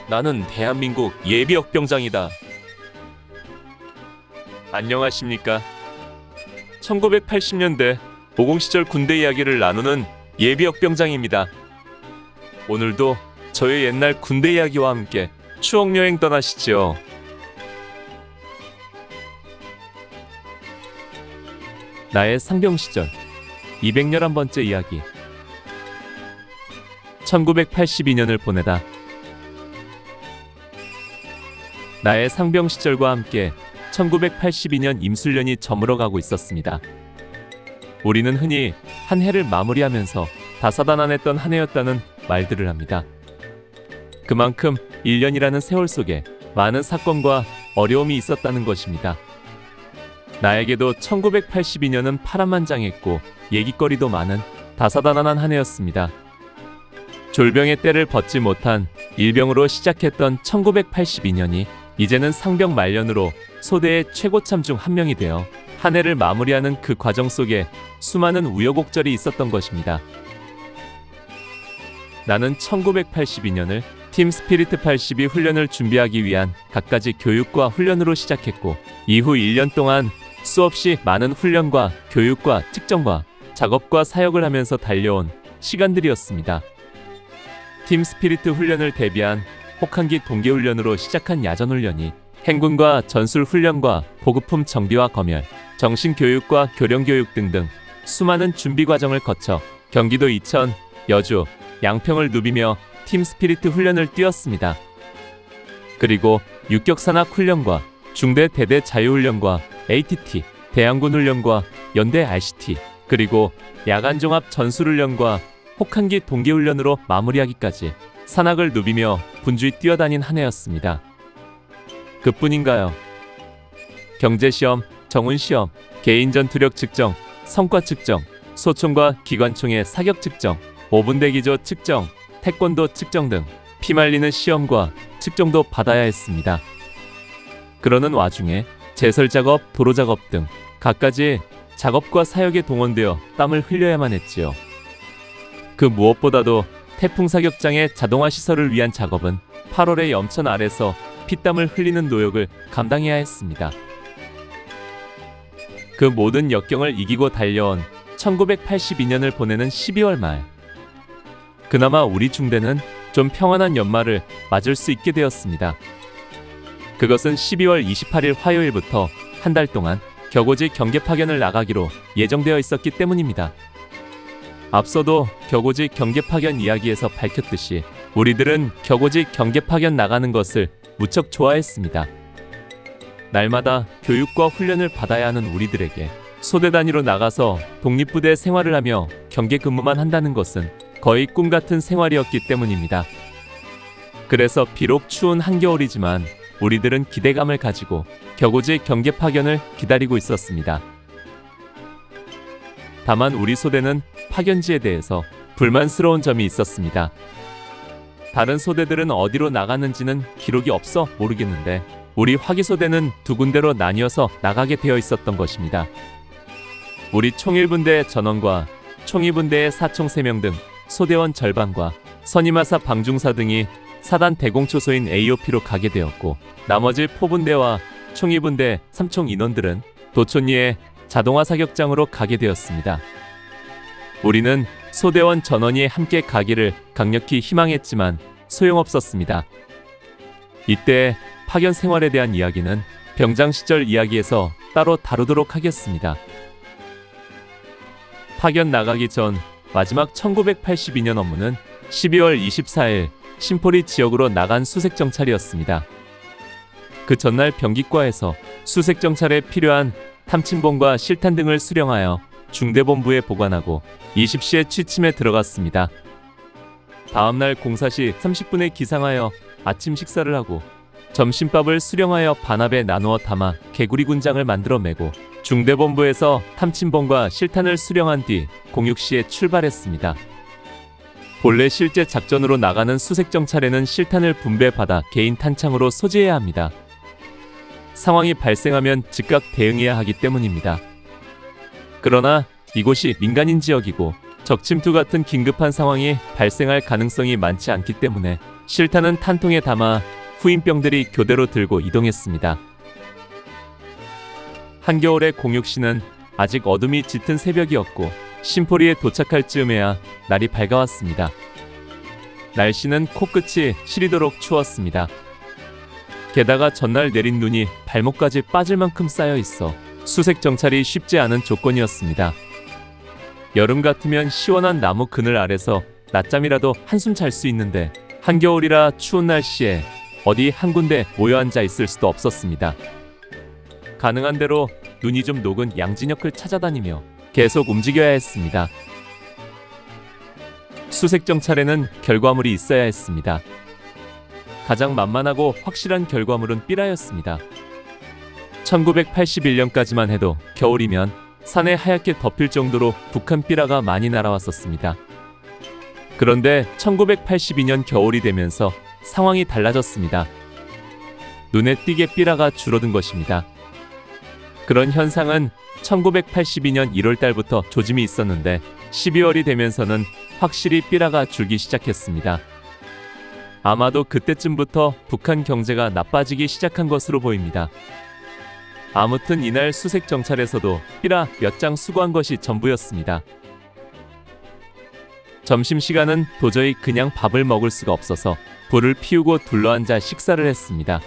나는 대한민국 예비역병장이다. 안녕하십니까? 1980년대 모공시절 군대 이야기를 나누는 예비역병장입니다. 오늘도 저의 옛날 군대 이야기와 함께 추억여행 떠나시죠. 나의 상병시절 211번째 이야기. 1982년을 보내다. 나의 상병 시절과 함께 1982년 임술년이 저물어가고 있었습니다. 우리는 흔히 한 해를 마무리하면서 다사다난했던 한 해였다는 말들을 합니다. 그만큼 1년이라는 세월 속에 많은 사건과 어려움이 있었다는 것입니다. 나에게도 1982년은 파란만장했고 얘기거리도 많은 다사다난한 한 해였습니다. 졸병의 때를 벗지 못한 일병으로 시작했던 1982년이 이제는 상병 말년으로 소대의 최고참 중 한 명이 되어 한 해를 마무리하는 그 과정 속에 수많은 우여곡절이 있었던 것입니다. 나는 1982년을 팀 스피리트 82 훈련을 준비하기 위한 갖가지 교육과 훈련으로 시작했고, 이후 1년 동안 수없이 많은 훈련과 교육과 측정과 작업과 사역을 하면서 달려온 시간들이었습니다. 팀 스피리트 훈련을 대비한 혹한기 동계훈련으로 시작한 야전훈련이 행군과 전술훈련과 보급품 정비와 검열, 정신교육과 교령교육 등등 수많은 준비 과정을 거쳐 경기도 이천, 여주, 양평을 누비며 팀 스피리트 훈련을 뛰었습니다. 그리고 육격산악 훈련과 중대 대대 자유훈련과 ATT, 대항군 훈련과 연대 RCT, 그리고 야간종합 전술훈련과 혹한기 동계훈련으로 마무리하기까지 산악을 누비며 분주히 뛰어다닌 한 해였습니다. 그뿐인가요? 경제시험, 정훈시험, 개인전투력 측정, 성과 측정, 소총과 기관총의 사격 측정, 5분대 기조 측정, 태권도 측정 등 피말리는 시험과 측정도 받아야 했습니다. 그러는 와중에 제설작업, 도로작업 등 갖가지 작업과 사역에 동원되어 땀을 흘려야만 했지요. 그 무엇보다도 태풍 사격장의 자동화 시설을 위한 작업은 8월의 염천 아래서 피땀을 흘리는 노역을 감당해야 했습니다. 그 모든 역경을 이기고 달려온 1982년을 보내는 12월 말. 그나마 우리 중대는 좀 평안한 연말을 맞을 수 있게 되었습니다. 그것은 12월 28일 화요일부터 한 달 동안 격오지 경계 파견을 나가기로 예정되어 있었기 때문입니다. 앞서도 격오지 경계 파견 이야기에서 밝혔듯이 우리들은 격오지 경계 파견 나가는 것을 무척 좋아했습니다. 날마다 교육과 훈련을 받아야 하는 우리들에게 소대 단위로 나가서 독립부대 생활을 하며 경계 근무만 한다는 것은 거의 꿈 같은 생활이었기 때문입니다. 그래서 비록 추운 한겨울이지만 우리들은 기대감을 가지고 격오지 경계 파견을 기다리고 있었습니다. 다만 우리 소대는 파견지에 대해서 불만스러운 점이 있었습니다. 다른 소대들은 어디로 나갔는지는 기록이 없어 모르겠는데 우리 화기소대는 두 군데로 나뉘어서 나가게 되어 있었던 것입니다. 우리 총1분대 전원과 총2분대의 사총 3명 등 소대원 절반과 선임하사 방중사 등이 사단 대공초소인 AOP로 가게 되었고, 나머지 포분대와 총2분대 3총 인원들은 도촌리의 자동화 사격장으로 가게 되었습니다. 우리는 소대원 전원이 함께 가기를 강력히 희망했지만 소용없었습니다. 이때 파견 생활에 대한 이야기는 병장 시절 이야기에서 따로 다루도록 하겠습니다. 파견 나가기 전 마지막 1982년 업무는 12월 24일 신포리 지역으로 나간 수색정찰이었습니다. 그 전날 병기과에서 수색정찰에 필요한 탐침봉과 실탄 등을 수령하여 중대본부에 보관하고 20시에 취침에 들어갔습니다. 다음날 공사시 30분에 기상하여 아침 식사를 하고 점심밥을 수령하여 반합에 나누어 담아 개구리 군장을 만들어 메고 중대본부에서 탐침봉과 실탄을 수령한 뒤 06시에 출발했습니다. 본래 실제 작전으로 나가는 수색정찰에는 실탄을 분배받아 개인 탄창으로 소지해야 합니다. 상황이 발생하면 즉각 대응해야 하기 때문입니다. 그러나 이곳이 민간인 지역이고 적침투 같은 긴급한 상황이 발생할 가능성이 많지 않기 때문에 실탄은 탄통에 담아 후임병들이 교대로 들고 이동했습니다. 한겨울의 공육시는 아직 어둠이 짙은 새벽이었고 신포리에 도착할 즈음에야 날이 밝아왔습니다. 날씨는 코끝이 시리도록 추웠습니다. 게다가 전날 내린 눈이 발목까지 빠질 만큼 쌓여 있어 수색 정찰이 쉽지 않은 조건이었습니다. 여름 같으면 시원한 나무 그늘 아래서 낮잠이라도 한숨 잘 수 있는데 한겨울이라 추운 날씨에 어디 한 군데 모여 앉아 있을 수도 없었습니다. 가능한 대로 눈이 좀 녹은 양진역을 찾아다니며 계속 움직여야 했습니다. 수색 정찰에는 결과물이 있어야 했습니다. 가장 만만하고 확실한 결과물은 삐라였습니다. 1981년까지만 해도 겨울이면 산에 하얗게 덮일 정도로 북한 삐라가 많이 날아왔었습니다. 그런데 1982년 겨울이 되면서 상황이 달라졌습니다. 눈에 띄게 삐라가 줄어든 것입니다. 그런 현상은 1982년 1월 달부터 조짐이 있었는데 12월이 되면서는 확실히 삐라가 줄기 시작했습니다. 아마도 그때쯤부터 북한 경제가 나빠지기 시작한 것으로 보입니다. 아무튼 이날 수색 정찰에서도 삐라 몇 장 수거한 것이 전부였습니다. 점심시간은 도저히 그냥 밥을 먹을 수가 없어서 불을 피우고 둘러앉아 식사를 했습니다.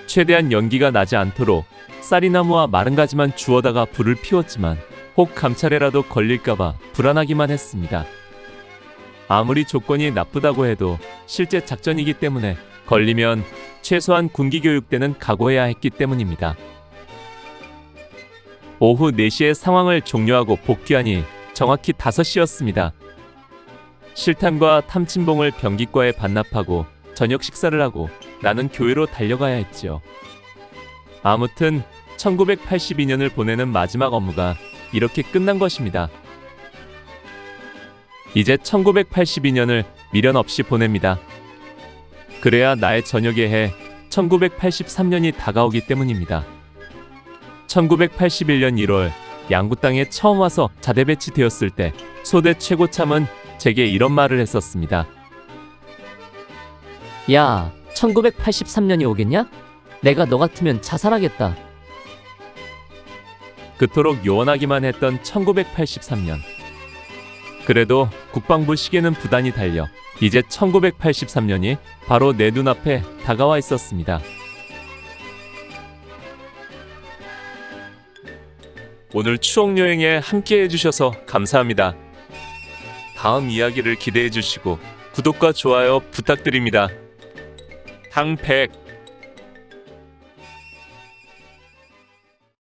최대한 연기가 나지 않도록 쌀이나무와 마른 가지만 주워다가 불을 피웠지만 혹 감찰에라도 걸릴까봐 불안하기만 했습니다. 아무리 조건이 나쁘다고 해도 실제 작전이기 때문에 걸리면 최소한 군기교육 때는 각오해야 했기 때문입니다. 오후 4시에 상황을 종료하고 복귀하니 정확히 5시였습니다. 실탄과 탐침봉을 병기과에 반납하고 저녁 식사를 하고 나는 교회로 달려가야 했지요. 아무튼 1982년을 보내는 마지막 업무가 이렇게 끝난 것입니다. 이제 1982년을 미련 없이 보냅니다. 그래야 나의 저녁의 해 1983년이 다가오기 때문입니다. 1981년 1월 양구 땅에 처음 와서 자대 배치되었을 때 소대 최고참은 제게 이런 말을 했었습니다. 야, 1983년이 오겠냐? 내가 너 같으면 자살하겠다. 그토록 요원하기만 했던 1983년. 그래도 국방부 시계는 부단히 달려 이제 1983년이 바로 내 눈앞에 다가와 있었습니다. 오늘 추억여행에 함께 해주셔서 감사합니다. 다음 이야기를 기대해 주시고 구독과 좋아요 부탁드립니다. 당백